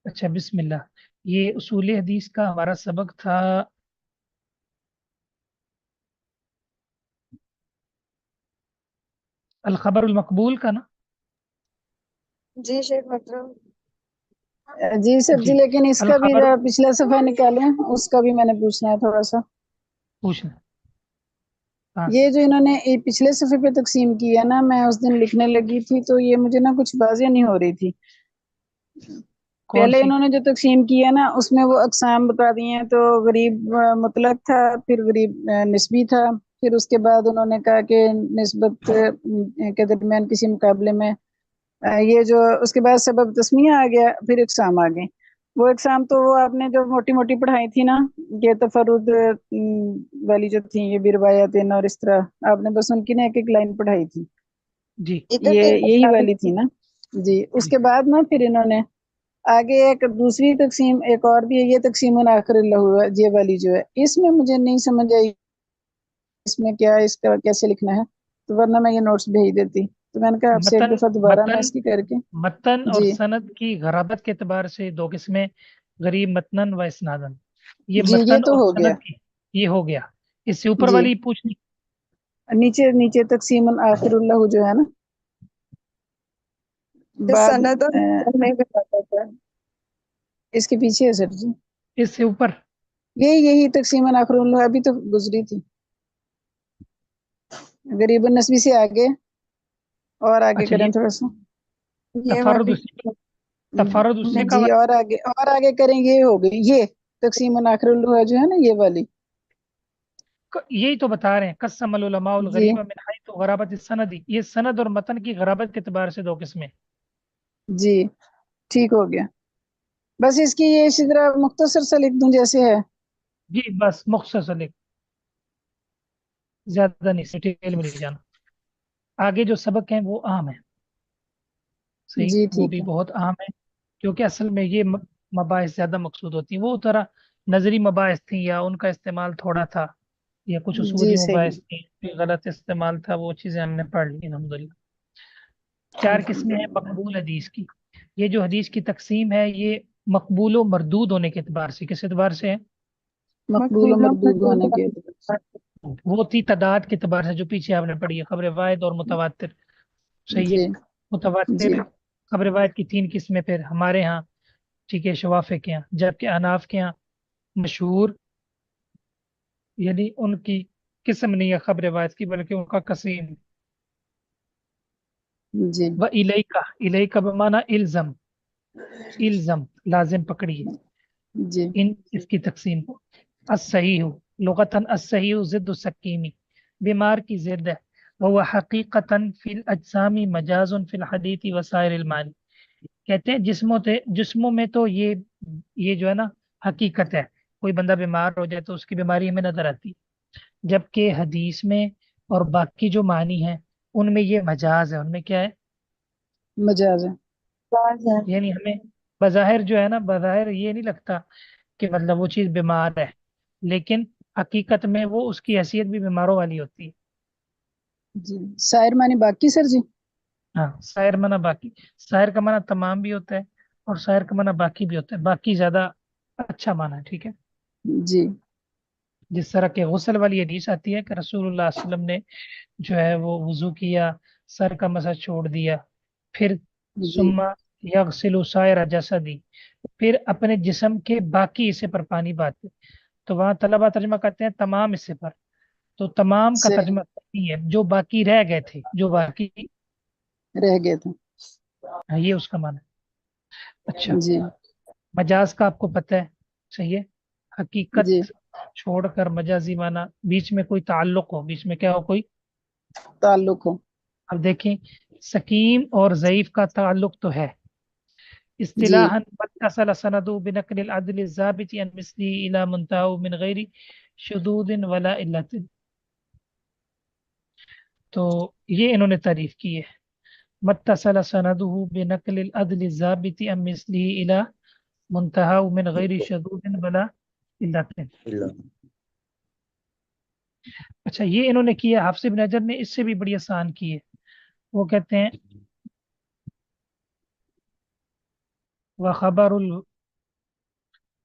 اچھا بسم اللہ. یہ اصول حدیث کا ہمارا سبق تھا. الخبر المقبول کا نا. جی شیخ مکرم. جی سر جی، جی. لیکن اس کا بھی الخبر ذرا پچھلا صفحہ نکالیں، اس کا بھی میں نے پوچھنا ہے تھوڑا سا. پوچھنا. ہاں. یہ جو انہوں نے پچھلے صفحے پہ تقسیم کیا نا، میں اس دن لکھنے لگی تھی تو یہ مجھے نا کچھ واضح نہیں ہو رہی تھی. کون پہلے سی؟ انہوں نے جو تقسیم کیا نا اس میں وہ اقسام بتا دی ہیں، تو غریب مطلق تھا، پھر غریب نسبی تھا، پھر اس کے بعد انہوں نے کہا کہ نسبت کے درمیان کسی مقابلے میں یہ جو اس کے بعد سبب تسمیہ آ گیا، پھر اقسام آ گئے. وہ اقسام تو وہ آپ نے جو موٹی موٹی پڑھائی تھی نا، یہ تفرد والی جو تھی، یہ بھی روایتیں اور اس طرح آپ نے بس ان کی نا ایک ایک لائن پڑھائی تھی، جی یہ یہی والی تھی نا. جی اس جی. کے بعد نا پھر انہوں نے آگے ایک دوسری تقسیم ایک اور بھی ہے، یہ تقسیم آخر اللہ یہ والی جو ہے، اس میں مجھے نہیں سمجھ آئی اس میں کیا ہے، اس کا کیسے لکھنا ہے، تو ورنہ میں یہ نوٹس بھیج دیتی. تو میں نے کہا آپ سے ایک متن دفعہ دوبارہ میں متن اس کی کر کے. متن اور جی سند کی غرابت کے اعتبار سے دو قسمیں: غریب متنن و اسنادن. یہ جی یہ متن تو اور ہو گیا. سند کی یہ ہو گیا. اس سے اوپر جی والی پوچھنی. نیچے نیچے تقسیم آخر اللہ جو ہے نا بعد سند اور متن میں بتاتا تھا. اس کے پیچھے ہے سر جی، اس سے اوپر. یہی تقسیم آخر اللہ ابھی تو گزری تھی، غریب النسبی سے آگے اور آگے اچھا. کریں یہ تھوڑا سا. یہ تفرد والی تفرد اسی کا جی اور آگے کریں، یہ ہو گئی یہ تقسیم آخر اللہ جو ہے نا یہ والی. یہی تو بتا رہے ہیں. قسم العلماء جی الغریب من حیث غرابت السند. یہ سند اور متن کی غرابت کے اعتبار سے دو قسمیں. جی ٹھیک ہو گیا. بس اس کی یہ اسی طرح مختصر سا لکھ دوں جیسے ہے. جی بس مختصر لکھ، زیادہ نہیں، ڈیٹیل میں نہیں جانا. آگے جو سبق ہیں وہ عام ہیں. صحیح، جی وہ ٹھیک بھی ہے. بہت عام ہے. کیونکہ اصل میں یہ مباحث زیادہ مقصود ہوتی ہیں. وہ طرح نظری مباحث تھیں یا ان کا استعمال تھوڑا تھا، یا کچھ جی اصولی صحیح. مباحث تھیں پھر غلط استعمال تھا. وہ چیزیں ہم نے پڑھ لی الحمدللہ. چار قسمیں ہیں مقبول حدیث کی. یہ جو حدیث کی تقسیم ہے یہ مقبول و مردود ہونے کے اعتبار سے کس اعتبار سے ہے؟ مقبول و مردود ہونے کے. وہ تھی تعداد کے اعتبار سے جو پیچھے آپ نے پڑھی ہے: خبر واحد اور متواتر. صحیح ہے. جی جی متواتر خبر واحد کی تین قسمیں پھر ہمارے ہاں، ٹھیک ہے، شوافق کے ہاں، جبکہ اناف کے ہاں مشہور، یعنی ان کی قسم نہیں ہے خبر واحد کی بلکہ ان کا قسیم. جی و الیکا بمانا الزم. الزم لازم پکڑیے. جی اس کی تقسیم کو الصحیح لغتاً الصحیح ضد السقیمی، بیمار کی ضد ہے. وہ حقیقتاً فی الاجسام مجاز فی الحدیث وسائر المعانی. کہتے ہیں جسموں میں تو یہ جو ہے نا حقیقت ہے. کوئی بندہ بیمار ہو جائے تو اس کی بیماری ہمیں نظر آتی ہے، جبکہ حدیث میں اور باقی جو معنی ہیں ان میں یہ مجاز ہے. ان میں کیا ہے؟ مجاز ہے. یعنی ہمیں بظاہر جو ہے نا، بظاہر یہ نہیں لگتا کہ مطلب وہ چیز بیمار ہے، لیکن حقیقت میں وہ اس کی حیثیت بھی بیماروں والی ہوتی ہے. جی سائر معنی باقی سر جی. ہاں، سائر معنی باقی. سائر کا معنی تمام بھی ہوتا ہے اور سائر کا معنی باقی بھی ہوتا ہے. باقی زیادہ اچھا معنی ہے. ٹھیک ہے. جی جس طرح کے غسل والی حدیث آتی ہے کہ رسول اللہ صلی اللہ علیہ وسلم نے جو ہے وہ وضو کیا، سر کا مسح چھوڑ دیا، پھر جی ثم یغسل سائر جسدی، پھر اپنے جسم کے باقی حصے پر پانی بہاتے. تو وہاں طلبہ ترجمہ کرتے ہیں تمام حصے پر. تو تمام کا صحیح. ترجمہ نہیں ہے، جو باقی رہ گئے تھے، جو باقی. رہ گئے تھے. یہ اس کا معنی ہے. اچھا. جی مجاز کا آپ کو پتہ ہے. صحیح ہے. جی حقیقت چھوڑ کر مجازی معنی، بیچ میں کوئی تعلق ہو، بیچ میں کیا ہو، کوئی. تعلق ہو. اب دیکھیں، سقیم اور ضعیف کا تعلق تو ہے. جی اصطلاحاً متصل سند بنقل العدل الضابط عن مثله الى منتهى من غیر شذوذ ولا علت. تو یہ انہوں نے تعریف کی ہے: متصل سنده بنقل العدل الضابط عن مثله الى منتهى من غیر شذوذ ولا علت. اچھا، یہ انہوں نے کیا. حافظ بن حجر نے اس سے بھی بڑی آسان کی ہے. وہ کہتے ہیں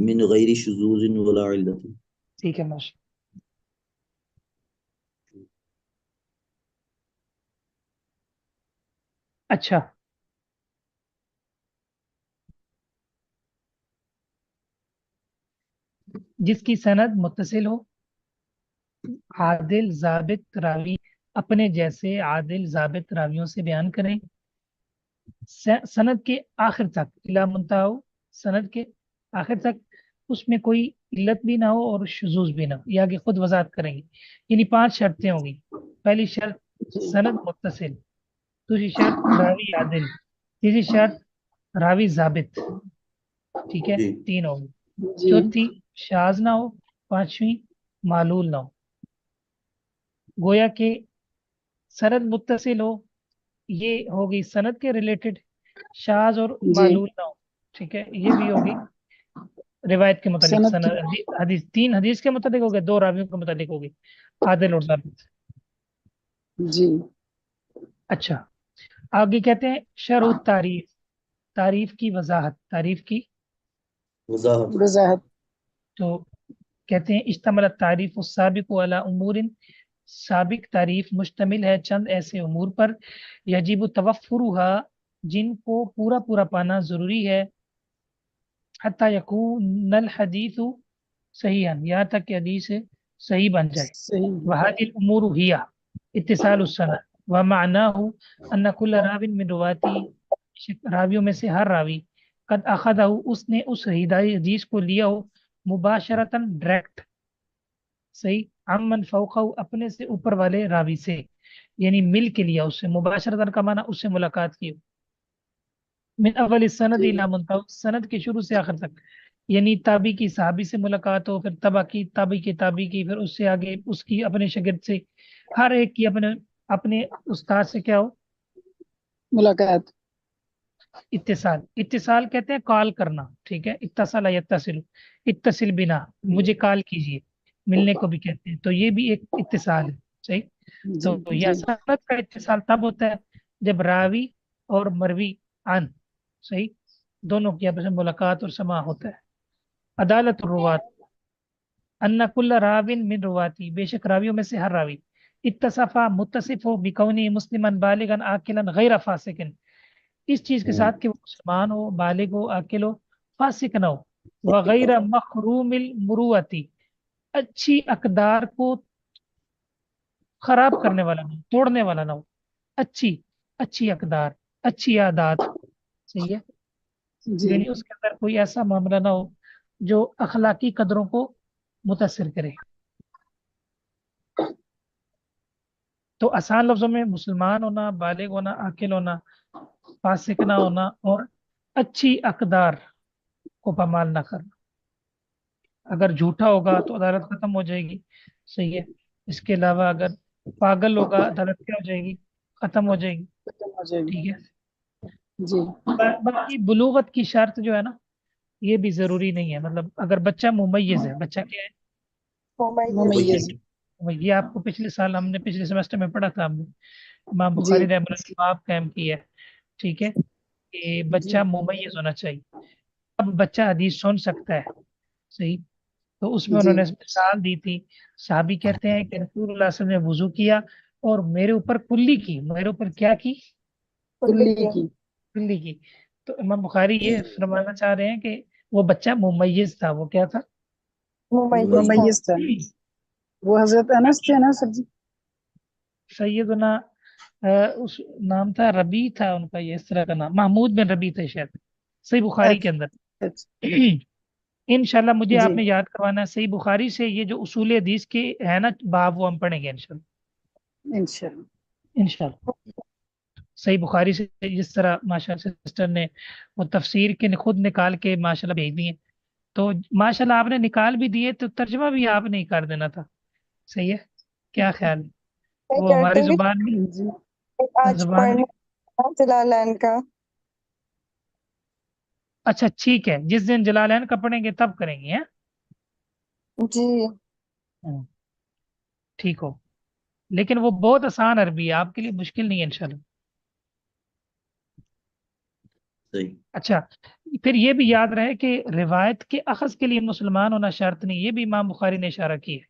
من غیر شذوذ ولا علت. ٹھیک ہے ماشاء اچھا جس کی سند متصل ہو، عادل ضابط راوی اپنے جیسے عادل ضابط راویوں سے بیان کریں، سند کے آخر تک الا منتہا ہو، سند کے آخر تک اس میں کوئی علت بھی نہ ہو اور شذوذ بھی نہ ہو، یہ آگے خود وضاحت کریں گے. یعنی 5 شرطیں ہوں گی. پہلی شرط سند متصل، دوسری شرط راوی عادل، تیسری شرط راوی ضابط، ٹھیک ہے، جی 3 ہوگی. جی چوتھی شاذ نہ ہو، 5ویں معلول نہ ہو. گویا کہ سند متصل ہو، یہ ہوگی سند کے ریلیٹڈ، شاذ اور جی معلول نہ ہو، ٹھیک ہے، یہ بھی ہوگی روایت کے متعلق. سند سند حدیث 3 حدیث کے متعلق ہوگی، 2 راویوں کے متعلق ہوگی، عادل اور ضابط. جی اچھا آگے کہتے ہیں شرح تعریف، تعریف کی وضاحت، تعریف کی. وضاحت. وضاحت. تو کہتے ہیں اشتملت تعریف السابق علی امور، سابق تعریف مشتمل ہے چند ایسے امور پر، یجب توفرها جن کو پورا پورا پانا ضروری ہے، حتی یکون الحدیث صحیحا یہاں تک کہ حدیث صحیح بن جائے. صحیح. وهذه الامور هي اتصال السند ومعناه ان كل راو من رواتی، راویوں میں سے ہر راوی قد اخذہ اس نے اس حدیث کو لیا ہو مباشرتاً ڈائریکٹ، صحیح، عمن فوقہ اپنے سے اوپر والے راوی سے، یعنی مل کے لیا اس سے، مباشرتاً کا معنی اس سے ملاقات کی. من اول السند جی الى منتهى، سند کے شروع سے آخر تک، یعنی تابعی کی صحابی سے ملاقات ہو، پھر تابعی کی تابعی کی، پھر اس سے آگے اس کی اپنے شاگرد سے، ہر ایک کی اپنے استاد سے کیا ہو، ملاقات. اتصال. اتصال کہتے ہیں کال کرنا، ٹھیک ہے، اتصل یتصل، اتصل بنا، مجھے کال کیجئے، ملنے کو بھی کہتے ہیں، تو یہ بھی ایک اتصال ہے. صحیح. جی تو یہ جی سند کا اتصال تب ہوتا ہے جب راوی اور مروی عن، صحیح، دونوں کی آپس میں ملاقات اور سماع ہوتا ہے. عدالت الروات، ان کل راوin من رواتی، بے شک راویوں میں سے ہر راوی، اتصفا متصف ہو بکونی مسلمن بالغا عاقلا غیر فاسق، اس چیز کے ساتھ کہ وہ مسلمان ہو، بالغ ہو، عاقل ہو، فاسق نہ ہو، وغیر مخروم المروتی، اچھی اقدار کو خراب کرنے والا نہ ہو، توڑنے والا نہ ہو، اچھی اقدار، اچھی عادات، صحیح ہے، جی یعنی اس کے اندر کوئی ایسا معاملہ نہ ہو جو اخلاقی قدروں کو متاثر کرے. تو آسان لفظوں میں مسلمان ہونا، بالغ ہونا، عاقل ہونا، فاسق نہ ہونا، اور اچھی اقدار کو پامال نہ کرنا. اگر جھوٹا ہوگا تو عدالت ختم ہو جائے گی، صحیح ہے. اس کے علاوہ اگر پاگل ہوگا عدالت کیا ہو جائے گی، ختم ہو جائے گی، ختم ہو جائے گی. ٹھیک ہے. جی باقی بلوغت کی شرط جو ہے نا، یہ بھی ضروری نہیں ہے. مطلب اگر بچہ ممیز ہے، بچہ کیا ہے، ممیز. یہ آپ کو پچھلے سال ہم نے پچھلے سیمسٹر میں پڑھا تھا، ہم نے امام جی بخاری رحمۃ اللہ باب قائم کی ہے، ٹھیک ہے، کہ جی بچہ ممیز ہونا چاہیے. اب بچہ حدیث سن سکتا ہے، صحیح. تو اس میں انہوں جی نے مثال دی تھی، صحابی کہتے ہیں کہ رسول اللہ صلی اللہ علیہ وسلم نے وضو کیا اور میرے اوپر کلی کی، میرے اوپر کیا کی، کلی کی. کلی کی. تو امام بخاری یہ فرمانا چاہ رہے ہیں کہ وہ بچہ ممیز تھا. وہ کیا تھا، ممیز تھا. وہ حضرت انس تھے نا سر جی. سیدنا اس نام تھا ربی تھا ان کا، یہ اس طرح کا نام محمود بن ربی تھے شاید، صحیح بخاری کے اندر. اچھا. انشاءاللہ مجھے جی آپ نے یاد کروانا ہے، صحیح بخاری سے یہ جو اصول حدیث کے ہے نا باب، وہ ہم پڑھیں گے انشاءاللہ. انشاءاللہ. انشاءاللہ صحیح بخاری سے جس طرح ماشاءاللہ سسٹر نے وہ تفسیر کے خود نکال کے ماشاءاللہ بھیج دیے، تو ماشاءاللہ آپ نے نکال بھی دیے تو ترجمہ بھی آپ نے ہی کر دینا تھا. صحیح ہے، کیا خیال ہے؟ میں وہ کر ہماری دوں گی، زبان میں، جی آج زبان میں. پڑھنا جلالین کا. اچھا ٹھیک ہے، جس دن جلالین کا پڑھیں گے تب کریں گے. جی ہاں ٹھیک ہو، لیکن وہ بہت آسان عربی ہے، آپ کے لیے مشکل نہیں ہے انشاءاللہ. صحیح. اچھا، پھر یہ بھی یاد رہے کہ روایت کے اخذ کے لیے مسلمان ہونا شرط نہیں، یہ بھی امام بخاری نے اشارہ کیا ہے.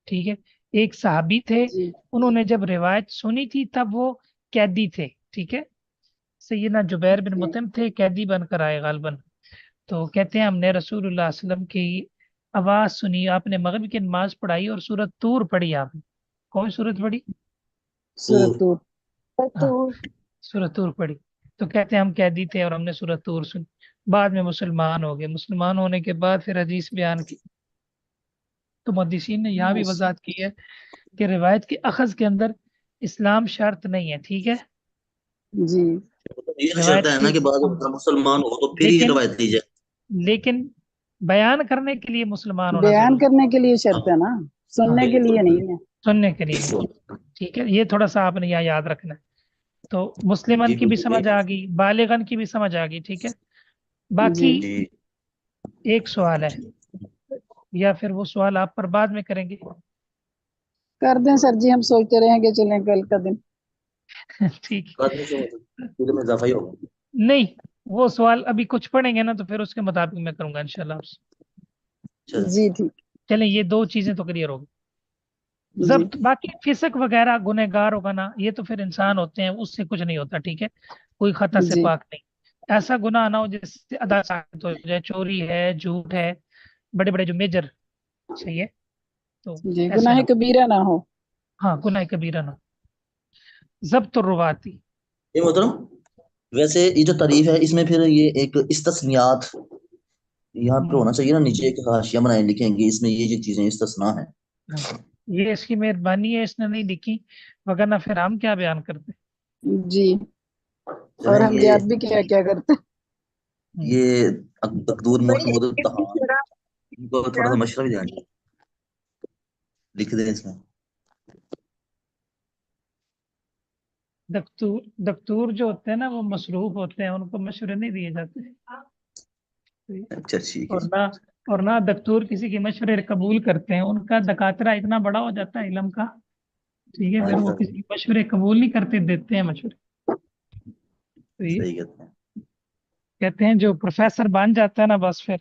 ٹھیک ہے، ایک صحابی تھے، جی انہوں نے جب روایت سنی تھی تب وہ قیدی تھے. ٹھیک ہے، سیدنا جبیر بن جی مطعم تھے، قیدی بن کر آئے غالباً. تو کہتے ہیں ہم نے رسول اللہ صلی اللہ علیہ وسلم کی آواز سنی، آپ نے مغرب کی نماز پڑھائی اور سورۃ طور پڑھی. آپ نے کون سورت پڑھی؟ سورۃ طور. ہاں، تو سورۃ طور پڑھی. تو کہتے ہیں ہم قیدی تھے اور ہم نے سورۃ طور سنی، بعد میں مسلمان ہو گئے. مسلمان ہونے کے بعد پھر حدیث بیان کی. تو محدثین نے یہاں بھی وضاحت کی ہے کہ روایت کے اخذ کے اندر اسلام شرط نہیں ہے. ٹھیک ہے، جی مطلب یہ شرط روایت ہے نا کی، کہ بعد میں اگر مسلمان ہو تو پھر ہی لیکن روایت لی جائے. لیکن بیان کرنے کے لیے مسلمان ہونا بیان ضروری، کرنے کے لیے شرط ہاں ہے نا، سننے کے بالکل لیے بالکل. نہیں ہے. سننے کے لیے نہیں. ٹھیک ہے، یہ تھوڑا سا آپ نے یہاں یاد رکھنا ہے. تو مسلمن جی کی بھی بالکل سمجھ آ گئی، بالغن کی بھی سمجھ آ گئی. ٹھیک ہے، جی باقی جی. ایک سوال ہے، یا پھر وہ سوال آپ پر بعد میں کریں گے؟ کر دیں سر جی، ہم سوچتے رہیں گے چلیں کل کا دن. ٹھیک ہے. کرنے سے مطلب علم میں اضافہ ہی ہوگا. نہیں، وہ سوال ابھی کچھ پڑھیں گے نا تو پھر اس کے مطابق میں کروں گا انشاءاللہ آپ سے. اچھا. جی ٹھیک. چلیں، یہ دو چیزیں تو کلیئر ہوگی. جی ضبط، باقی فسق وغیرہ گنہگار ہوگا نا، یہ تو پھر انسان ہوتے ہیں، اس سے کچھ نہیں ہوتا. ٹھیک ہے، کوئی خطا سے جی پاک نہیں. ایسا گناہ نہ ہو جس سے ادا ثابت ہو جائے، چوری ہے، جھوٹ ہے، بڑے بڑے جو میجر. صحیح ہے، تو جی، ایسے گناہ نہ ہو. کبیرہ نہ ہو. ہاں، گناہ کبیرہ نہ ہو. ضبط الرواتی. یہ محترم ویسے یہ جو تعریف ہے اس میں پھر یہ ایک استثنیات یہاں پہ ہونا چاہیے نا، نیچے ایک حاشیہ بنائے لکھیں گے اس میں یہ چیزیں استثناء ہیں. ہاں، یہ اس کی مہربانی ہے، اس نے نہیں لکھی، وگرنہ پھر ہم کیا بیان کرتے. جی، اور چلیں ہم یاد بھی کیا کیا کرتے. یہ دکتور بڑی محمود ایک بھی الطحان شرح ان کو تھوڑا کیا سا مشورہ بھی دینا لکھ دیں اس میں. دکتور جو ہوتے ہیں نا وہ مصروف ہوتے ہیں، ان کو مشورے نہیں دیے جاتے. اچھا ٹھیک ہے اور جی. نہ اور نہ دکتور کسی کے مشورے قبول کرتے ہیں، ان کا دکاترہ اتنا بڑا ہو جاتا ہے علم کا. ٹھیک ہے، پھر وہ ماشاء کسی اللہ. کے مشورے قبول نہیں کرتے، دیتے ہیں مشورے. تو یہ صحیح کہتے ہیں. کہتے ہیں جو پروفیسر بن جاتا ہے نا، بس پھر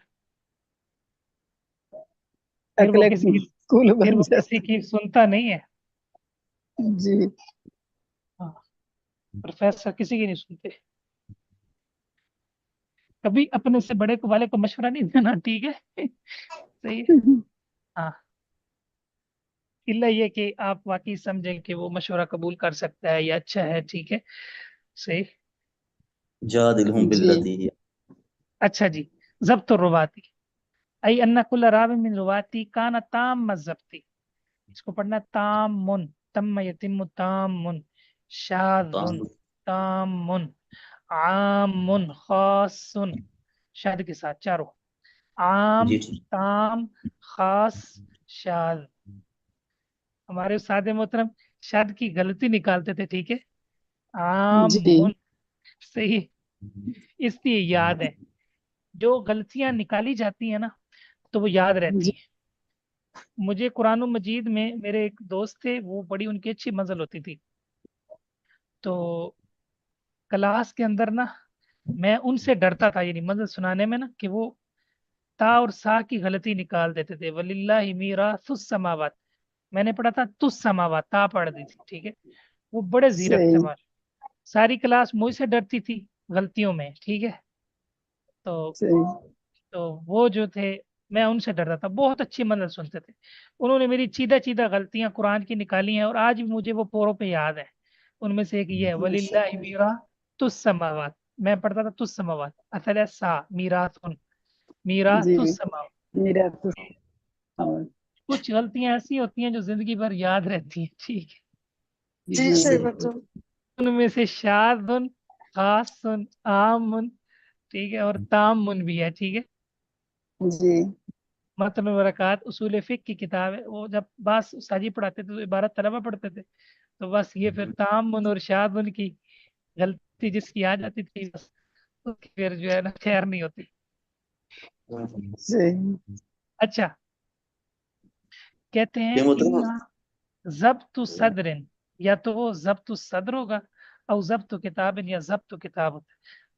وہ اکلے کسی کی اسکول پھر بن وہ کسی جاتا. کی سنتا نہیں ہے. جی ہاں، پروفیسر کسی کی نہیں سنتے. کبھی اپنے سے بڑے کو والے کو مشورہ نہیں دینا. ٹھیک ہے، صحیح ہے. ہاں، الا یہ کہ آپ واقعی سمجھیں کہ وہ مشورہ قبول کر سکتا ہے یا اچھا ہے. ٹھیک ہے، صحیح. جادلہم جی باللتی ہی. اچھا جی، ضبط الرواتی ای ان کل راو من رواتی کان تام الضبطی. اس کو پڑھنا تام، تم یتم تام، شاذ تام، عام خاص، شاذ کے ساتھ چاروں، عام، جی ٹھیک. تام، خاص، شاذ. ہمارے استاد محترم شاذ کی غلطی نکالتے تھے. ٹھیک ہے، عام، جی صحیح. اس لیے یاد ہے، جو غلطیاں نکالی جاتی ہیں نا تو وہ یاد رہتی جی ہیں. مجھے قرآن مجید میں میرے ایک دوست تھے، وہ بڑی ان کی اچھی مزل ہوتی تھی. تو کلاس کے اندر نا میں ان سے ڈرتا تھا، یعنی مزل سنانے میں نا، کہ وہ تا اور سا کی غلطی نکال دیتے تھے. وَلِلَّهِ مِيرَاثُ السَّمَاوَاتِ، میں نے پڑھا تھا تُس سماوات، تا پڑھ دی تھی. ٹھیک ہے، وہ بڑے زیرک تھے صحیح ساری کلاس مجھ سے ڈرتی تھی غلطیوں میں. ٹھیک ہے، تو صحیح. تو وہ جو تھے، میں ان سے ڈرتا تھا. بہت اچھی مدد سنتے تھے. انہوں نے میری چیدہ چیدہ غلطیاں قرآن کی نکالی ہیں، اور آج بھی مجھے وہ پوروں پہ یاد ہے. ان میں سے ایک یہ ہے، وَلِلَّهِ مِيرَاثُ السَّمَاوَاتِ، میں پڑھتا تھا تُس سماوات، اصل ہے سا، میراث، جی میراث السماوات. میرا تو کچھ غلطیاں ایسی ہوتی ہیں جو زندگی بھر یاد رہتی ہیں. ٹھیک جی جی صحیح بات ہے. ہے، ان میں سے شاذ، خاص، عام، ٹھیک ہے، اور تام بھی ہے. ٹھیک ہے، جی متن برکات اصول فقہ کی کتاب ہے. وہ جب باس ساجی پڑھاتے تھے تو عبارت طلبہ پڑھتے تھے، تو بس یہ پھر تام اور شاذ کی غلطی جس کی آ جاتی تھی، بس اس کی پھر جو ہے نا خیر نہیں ہوتی. صحیح. اچھا، کہتے ہیں یہ محترم ضبط صدر، یا تو وہ ضبط صدر ہوگا، او ضبط کتاب، یا ضبط کتاب ہوتا ہے.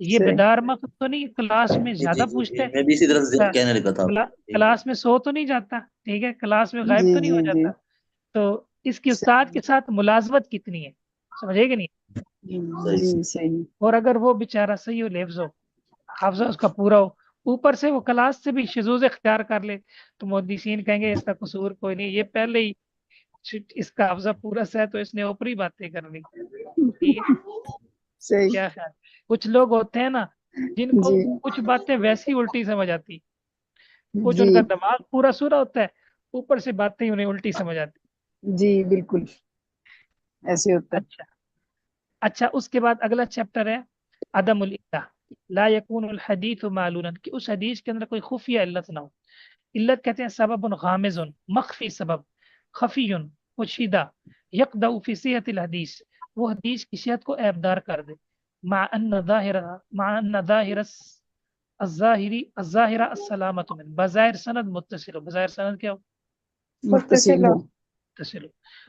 یہ صحیح بیدار مخ تو نہیں کلاس میں جی زیادہ جی پوچھتا ہے، میں بھی اسی طرح سے کلا- کہنے لگا تھا کلاس میں سو تو نہیں جاتا، ٹھیک ہے، کلاس میں غائب جی تو نہیں جی ہو جی جاتا، تو اس کی استاد کے ساتھ ملازمت کتنی ہے، سمجھے کہ نہیں؟ صحیح جی صحیح اور اگر وہ بیچارہ صحیح ہو، لفظ ہو، حافظہ اس کا پورا ہو، اوپر سے وہ کلاس سے بھی شذوذ اختیار کر لے، تو محدثین کہیں گے اس کا قصور کوئی نہیں، یہ پہلے ہی اس کا حافظہ پورا سے ہے تو اس نے اوپری باتیں کرنی، ٹھیک ہے، صحیح کیا خیال؟ کچھ لوگ ہوتے ہیں نا جن کو جی کچھ باتیں ویسی الٹی سمجھ آتی، کچھ ان جی کا دماغ پورا سورا ہوتا ہے، اوپر سے باتیں انہیں الٹی سمجھ آتی. جی بالکل ایسے ہوتا ہے اچھا اچھا، اس کے بعد اگلا چیپٹر ہے عدم العلہ، لا یکون الحدیث معلولا، کہ اس حدیث کے اندر کوئی خفیہ علت نہ ہو. علت کہتے ہیں سبب غامض، مخفی سبب، خفی، پوشیدہ، یقدع فی صحت الحدیث، وہ حدیث کی صحت کو عیبدار کر دے، مع ان ظاہر الظاہرہ السلامت من، بظاہر سند متصل ہو، بظاہر سند کیا ہو؟ متصل ہو متصل ہو.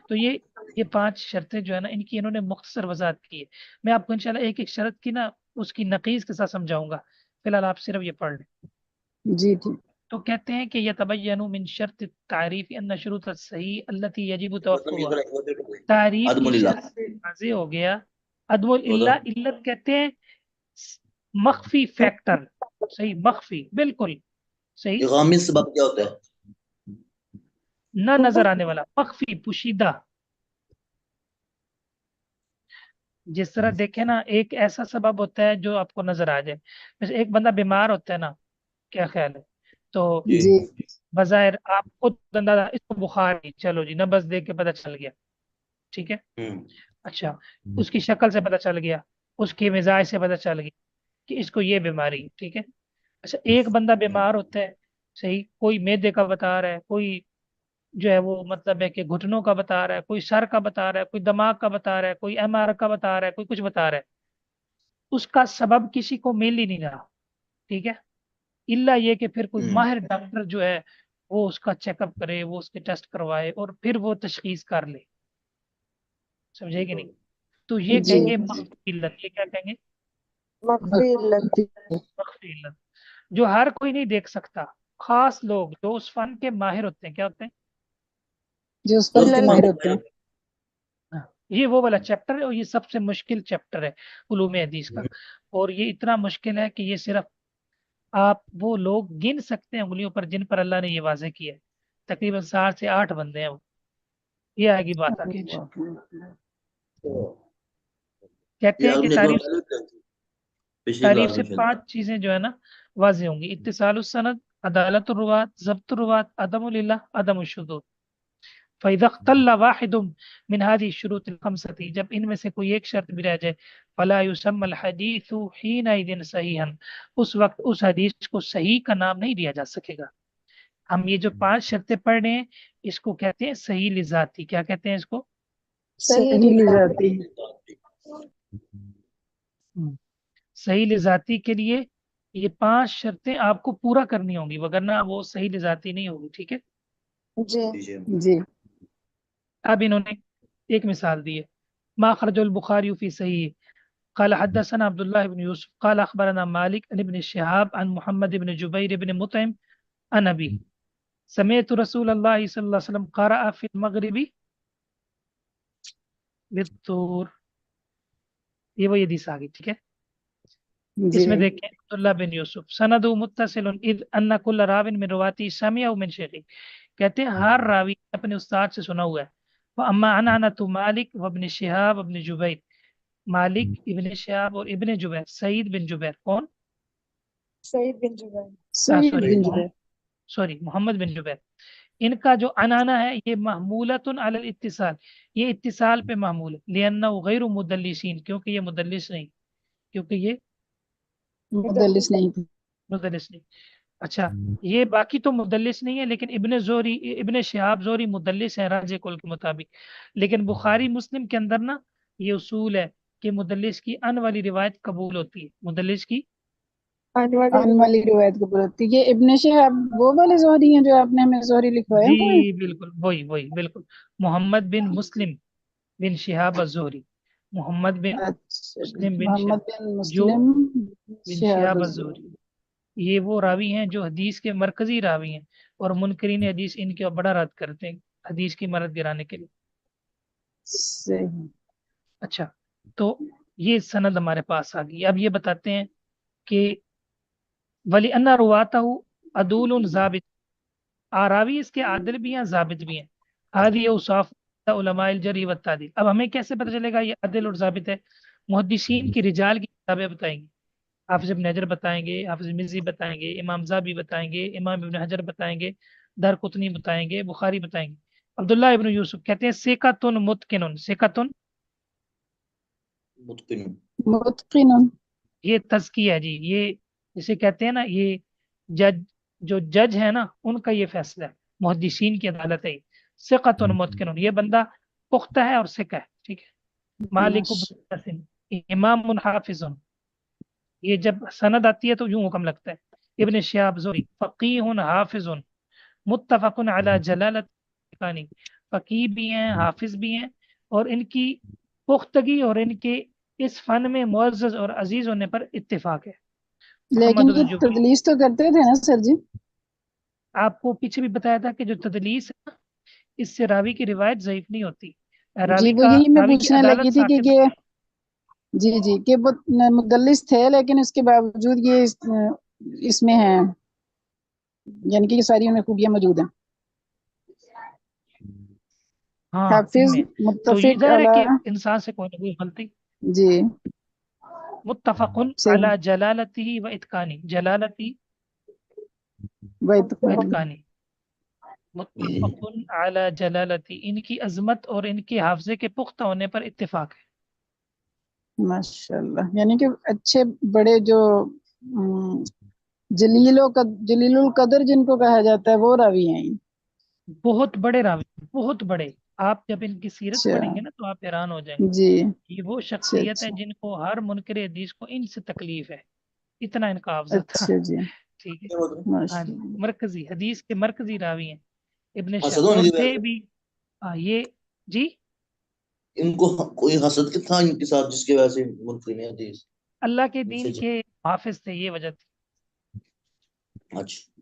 تو یہ 5 شرطیں جو ہے نا ان کی انہوں نے مختصر وضاحت کی ہے. میں آپ کو انشاءاللہ ایک ایک شرط کی نا اس کی نقیض کے ساتھ سمجھاؤں گا، فی الحال آپ صرف یہ پڑھ لیں. جی ٹھیک تو کہتے ہیں کہ یتبین من شرط التعریف ان شروط الصحیح التي يجب مطلب یہ توقعها، تعریف عدم کی العلہ شرط سے واضح ہو گیا. عدم تو العلہ، علت کہتے ہیں مخفی فیکٹر، صحیح، مخفی، بالکل صحیح، غامض سبب کیا ہوتا ہے نہ نظر آنے والا، مخفی، پوشیدہ. جس طرح دیکھیں نا ایک ایسا سبب ہوتا ہے جو آپ کو نظر آ جائے، جیسے ایک بندہ بیمار ہوتا ہے نا، کیا خیال ہے، تو جی بظاہر آپ خود اندازہ اس کو بخار ہے، چلو جی نبض دیکھ کے پتہ چل گیا، ٹھیک ہے، اچھا اس کی شکل سے پتہ چل گیا، اس کے مزاج سے پتہ چل گیا کہ اس کو یہ بیماری ہے، ٹھیک ہے. اچھا ایک بندہ بیمار ہوتا ہے، صحیح، کوئی معدے کا بتا رہا ہے، کوئی جو ہے وہ مطلب ہے کہ گھٹنوں کا بتا رہا ہے، کوئی سر کا بتا رہا ہے، کوئی دماغ کا بتا رہا ہے، کوئی ایم آر کا بتا رہا ہے، کوئی کچھ بتا رہا ہے، اس کا سبب کسی کو مل ہی نہیں رہا، ٹھیک ہے، الا یہ کہ پھر کوئی ماہر ڈاکٹر جو ہے وہ اس کا چیک اپ کرے، وہ اس کے ٹیسٹ کروائے اور پھر وہ تشخیص کر لے، سمجھے کہ نہیں؟ تو یہ جی کہیں گے مخفی علت، یہ کیا کہیں گے؟ مخفی علت. مخفی علت، جو ہر کوئی نہیں دیکھ سکتا، خاص لوگ جو اس فن کے ماہر ہوتے ہیں، کیا ہوتے ہیں؟ جو اس فن کے ماہر ہوتے ہیں ہاں، یہ وہ والا چیپٹر ہے اور یہ سب سے مشکل چیپٹر ہے علوم حدیث کا، اور یہ اتنا مشکل ہے کہ یہ صرف آپ وہ لوگ گن سکتے ہیں انگلیوں پر جن پر اللہ نے یہ واضح کیا ہے، تقریباً 7 سے 8 بندے ہیں وہ. یہ آئے گی بات آگے کہتے یہ ہیں آپ کہ نے تعریف پچھلی تعریف کلاس سے میں 5 چیزیں جو ہے نا واضح ہوں گی: اتصال السند، عدالت الروات، ضبط الروات، عدم العلہ، عدم الشذوذ. فَإِذَا اخْتَلَّ وَاحِدٌ مِنْ هَذِهِ الشُّرُوطِ الْخَمْسَةِ، جب ان میں سے کوئی ایک شرط بھی رہ جائے، فَلَا يُسَمَّى الْحَدِيثُ حِينَئِذٍ صَحِيحًا، اس وقت اس حدیث کو صحیح کا نام نہیں دیا جا سکے گا. ہم یہ جو 5 شرطیں پڑھ رہے ہیں اس کو کہتے ہیں صحیح لذاتی. کیا کہتے ہیں اس کو؟ صحیح لی جاتی صحیح لذاتی کے لیے یہ 5 شرطیں آپ کو پورا کرنی ہوں گی، وگرنہ وہ صحیح لذاتی نہیں ہوگی، ٹھیک ہے. جی جی اب انہوں نے ایک مثال دی ہے، ما خرج البخاری فی صحیح قال حدثنا عبد الله بن يوسف قال اخبرنا مالك عن ابن شهاب عن محمد بن جبير بن مطعم عن ابي سمعت رسول الله صلی اللہ علیہ وسلم قرأ في المغرب بالطور. یہ وہ حدیث آ گئی، ٹھیک ہے. اس جی میں دیکھیں عبداللہ بن یوسف سند متصل اذ ان کل راو من رواتی سمع من شیخی، کہتے ہیں ہر راوی اپنے استاد سے سنا ہوا ہے. واما عنعنۃ مالک وابن شہاب ابن جبیر، مالک، ابن شہاب اور ابن جبیر، سعید بن جبیر کون؟ سعید بن جبیر. سعید سوری بن جبیر سوری محمد بن جبیر. ان کا جو عنعنہ ہے یہ محمولۃ علی الاتصال، یہ اتصال پہ محمول ہے، لأنہ غیر مدلسین، کیونکہ یہ مدلس نہیں، کیونکہ یہ مدلس نہیں تھے مدلس نہیں. اچھا یہ باقی تو مدلس نہیں ہے، لیکن ابن شہاب زوری مدلس ہے راجع کل کے مطابق، لیکن بخاری مسلم کے اندر نا یہ اصول ہے کہ مدلس کی ان والی روایت قبول ہوتی ہے، مدلس کی آن والی روایت کو بولتی یہ ابن شہاب وہ والے زہری ہیں جو آپ نے ہمیں زہری لکھوایا جی ہوئے ہیں بالکل وہی بالکل محمد بن مسلم بن شہاب الزہری. محمد بن اچھا جی، مسلم بن محمد شہاب بن جو مسلم بن شہاب شہاب الزہری. الزہری، یہ وہ راوی ہیں جو حدیث کے مرکزی راوی ہیں، اور منکرین حدیث ان کے بڑا رد کرتے ہیں حدیث کی مرد گرانے کے لیے۔ صحیح. اچھا، تو یہ سند ہمارے پاس آ گئی۔ اب یہ بتاتے ہیں کہ ولی ان رواتہ عدول ضابط، آراوی اس کے عادل بھی ہیں ضابط بھی ہیں۔ ہادی اوصاف علماء الجرح والتعدیل، اب ہمیں کیسے پتہ چلے گا یہ عادل اور ضابط ہے؟ محدثین کی رجال کی کتابیں بتائیں گی، حافظ ابن حجر بتائیں گے، حافظ مزی بتائیں گے، امام زابی بتائیں گے، امام ابن حجر بتائیں گے، دارقطنی بتائیں گے، بخاری بتائیں گے۔ عبداللہ ابن یوسف کہتے ہیں سیکاتن متقن، سیکاتن متقن، متقن. یہ تزکیہ ہے جی، یہ جسے کہتے ہیں نا، یہ جج، جو جج ہے نا ان کا یہ فیصلہ ہے، محدثین کی عدالت ہے۔ ثقۃ متقن، یہ بندہ پختہ ہے اور ثقہ ہے، ٹھیک ہے۔ مالک بن انس امام حافظ، یہ جب سند آتی ہے تو یوں حکم لگتا ہے۔ ابن شہاب زہری فقیہ حافظ متفق علی جلالت، فقیہ بھی ہیں حافظ بھی ہیں، اور ان کی پختگی اور ان کے اس فن میں معزز اور عزیز ہونے پر اتفاق ہے۔ لیکن محمد یہ الجبری، تدلیس تو کرتے تھے نا سر جی؟ آپ کو پیچھے بھی بتایا تھا کہ جو تدلیس ہے نا، اس سے راوی کی روایت ضعیف نہیں ہوتی، جی وہ یہی میں راوی کی پوچھنے لگی عدالت تھی ثابت کہ ہوتی ہے۔ جی جی کہ وہ مدلس تھے لیکن اس کے باوجود یہ اس میں ہیں، یعنی کہ یہ ساری ان میں خوبیاں موجود ہیں. ہاں ان حافظ میں تو یہ متفق ظاہر ہے کہ علی. انسان سے کوئی نہ کوئی غلطی۔ جی متفق صحیح. علی جلالتی و اتقانی، جلالتی و واتقان. اتقانی، متفق علی جلالتی، ان کی عظمت اور ان کے حافظے کے پختہ ہونے پر اتفاق ہے۔ ماشاء اللہ، یعنی کہ اچھے بڑے جو جلیل القدر جن کو کہا جاتا ہے وہ راوی ہیں یہ. بہت بڑے راوی، بہت بڑے، آپ جب ان کی سیرت اچھا پڑھیں گے نا تو آپ حیران ہو جائیں گے۔ جی. یہ وہ اچھا شخصیت ہے اچھا جن کو ہر منکر حدیث کو ان سے تکلیف ہے، اتنا ان کا حافظہ تھا، اچھا جی. ٹھیک ہے۔ ہاں ماشاء جی، اللہ. مرکزی حدیث کے مرکزی راوی ہیں ابن حسد شہاب، ہونے اور کی تھے وجہ بھی یہ جی ان کو کوئی حسد تھا ان کے ساتھ جس کی وجہ سے منکرین حدیث اللہ کے ان دین سے کے حافظ تھے، یہ وجہ تھی۔ اچھا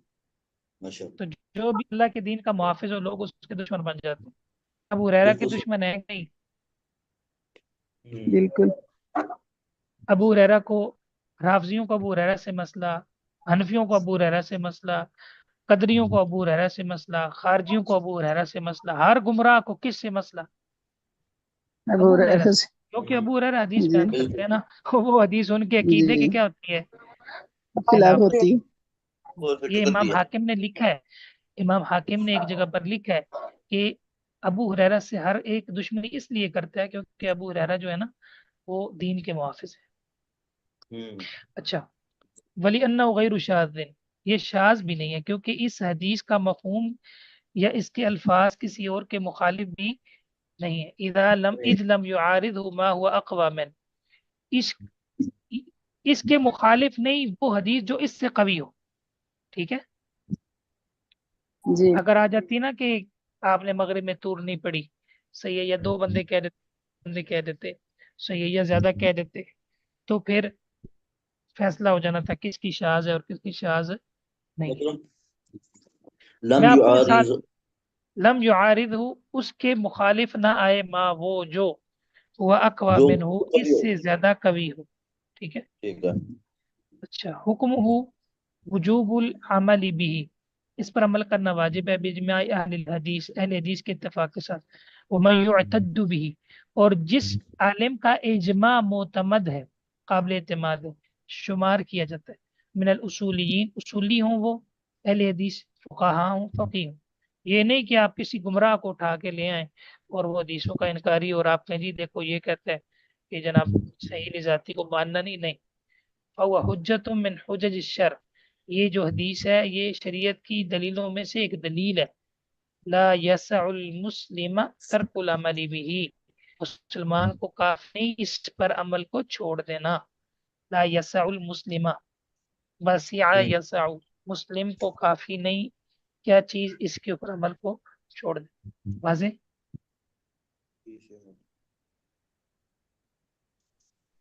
ماشاء تو جو بھی اللہ کے دین کا محافظ ہو لوگ اس کے دشمن بن جاتے ہیں۔ ابو ہریرہ کے بالکل دشمن ہے نہیں، بالکل. ابو ہریرہ کو، رافضیوں کو ابو ہریرہ سے مسئلہ، حنفیوں کو ابو ہریرہ سے مسئلہ، قدریوں کو ابو ہریرہ سے مسئلہ، خارجیوں کو ابو ہریرہ سے مسئلہ، ہر گمراہ کو کس سے مسئلہ؟ ابو ابو ہریرہ ہریرہ سے، سے. کیونکہ ابو ہریرہ حدیث جی بیان کرتے ہیں نا، وہ حدیث ان کے عقیدے کی جی کیا ہوتی ہے؟ خلاف خلاف ہوتی ہوتی. ہے۔ اور پھر یہ ٹکر امام دیا حاکم نے لکھا ہے، امام حاکم نے ایک جگہ پر لکھا ہے کہ ابو ہریرہ سے ہر ایک دشمنی اس لیے کرتا ہے کیونکہ ابو ہریرہ جو ہے نا وہ دین کے محافظ ہے۔ اچھا، ولی انہ غیر شاذ، یہ شاذ بھی نہیں ہے کیونکہ اس حدیث کا مفہوم یا اس کے الفاظ کسی اور کے مخالف بھی نہیں ہے۔ اذ لم يعارض ما هو اقوى من، اس اس کے مخالف نہیں وہ حدیث جو اس سے قوی ہو، ٹھیک ہے۔ جی اگر آ جاتی نا کہ آپ نے مغرب میں طور نہیں پڑھی، صحیح ہے، یا دو بندے کہہ دیتے، بندے کہہ دیتے، صحیح ہے، یا زیادہ کہہ دیتے، تو پھر فیصلہ ہو جانا تھا کس کی شاذ ہے اور کس کی شاذ نہیں ہے۔ مطلب لم میں آپ کو مثال، يعارض لم یعارض ہو، اس کے مخالف نہ آئے، ما وہ جو، وہ اقوی جو من ہو، کبھی اس ہو سے زیادہ قوی ہو، ٹھیک ہے۔ ٹھیک ہے اچھا، حکم ہو وجوب العمل بھی، اس پر عمل کرنا واجب ہے، بجماع اہل الحدیث، اہل حدیث کے اتفاق کے ساتھ، ومن یعتد بھی، اور جس عالم کا اجماع معتمد ہے، قابل اعتماد ہے، شمار کیا جاتا ہے، من الاصولیین، اصولی ہوں وہ اہل حدیث، فقہا ہوں فقیہ ہوں۔ یہ نہیں کہ آپ کسی گمراہ کو اٹھا کے لے آئیں اور وہ حدیثوں کا انکاری، اور آپ کہیں جی دیکھو یہ کہتا ہے کہ جناب صحیح ذاتی کو ماننا نہیں، فهو حجت من حجج الشرع، یہ جو حدیث ہے یہ شریعت کی دلیلوں میں سے ایک دلیل ہے۔ لا یسع المسلم ترک العمل به، مسلمان کو کافی نہیں اس پر عمل کو چھوڑ دینا۔ لا یسع المسلم، وسع یسع، مسلم کو کافی نہیں کیا چیز، اس کے اوپر عمل کو چھوڑ دے۔ واضح؟